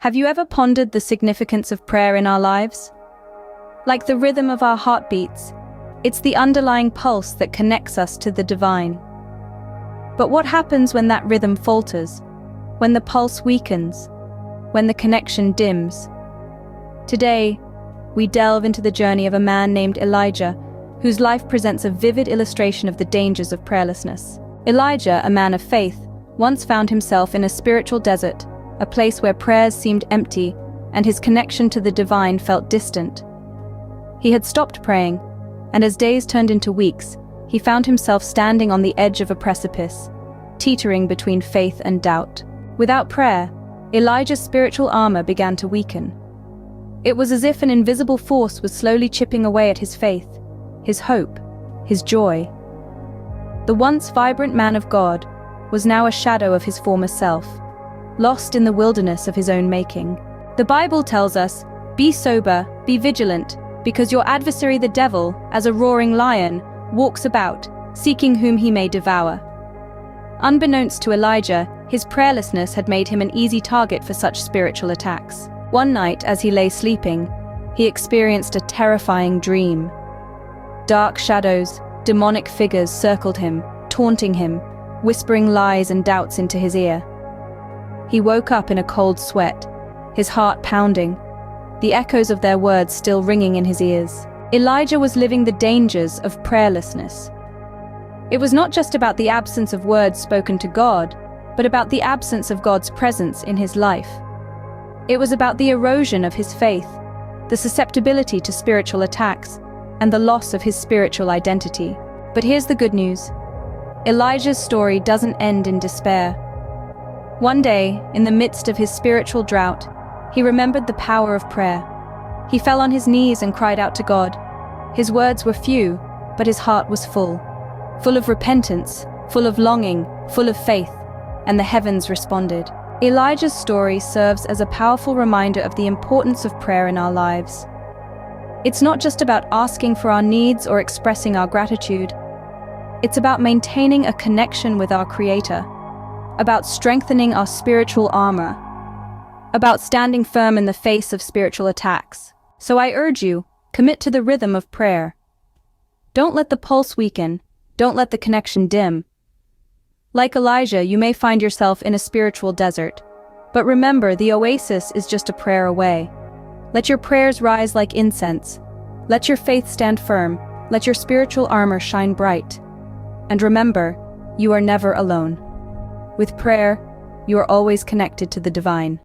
Have you ever pondered the significance of prayer in our lives? Like the rhythm of our heartbeats, it's the underlying pulse that connects us to the divine. But what happens when that rhythm falters? When the pulse weakens? When the connection dims? Today, we delve into the journey of a man named Elijah, whose life presents a vivid illustration of the dangers of prayerlessness. Elijah, a man of faith, once found himself in a spiritual desert, a place where prayers seemed empty and his connection to the divine felt distant. He had stopped praying, and as days turned into weeks, he found himself standing on the edge of a precipice, teetering between faith and doubt. Without prayer, Elijah's spiritual armor began to weaken. It was as if an invisible force was slowly chipping away at his faith, his hope, his joy. The once vibrant man of God was now a shadow of his former self, lost in the wilderness of his own making. The Bible tells us, "Be sober, be vigilant, because your adversary the devil, as a roaring lion, walks about, seeking whom he may devour." Unbeknownst to Elijah, his prayerlessness had made him an easy target for such spiritual attacks. One night, as he lay sleeping, he experienced a terrifying dream. Dark shadows, demonic figures circled him, taunting him, whispering lies and doubts into his ear. He woke up in a cold sweat, his heart pounding, the echoes of their words still ringing in his ears. Elijah was living the dangers of prayerlessness. It was not just about the absence of words spoken to God, but about the absence of God's presence in his life. It was about the erosion of his faith, the susceptibility to spiritual attacks, and the loss of his spiritual identity. But here's the good news. Elijah's story doesn't end in despair. One day, in the midst of his spiritual drought, he remembered the power of prayer. He fell on his knees and cried out to God. His words were few, but his heart was full of repentance, full of longing, full of faith, and the heavens responded. Elijah's story serves as a powerful reminder of the importance of prayer in our lives. It's not just about asking for our needs or expressing our gratitude. It's about maintaining a connection with our Creator, about strengthening our spiritual armor, about standing firm in the face of spiritual attacks. So I urge you, commit to the rhythm of prayer. Don't let the pulse weaken, don't let the connection dim. Like Elijah, you may find yourself in a spiritual desert, but remember, the oasis is just a prayer away. Let your prayers rise like incense. Let your faith stand firm. Let your spiritual armor shine bright. And remember, you are never alone. With prayer, you are always connected to the divine.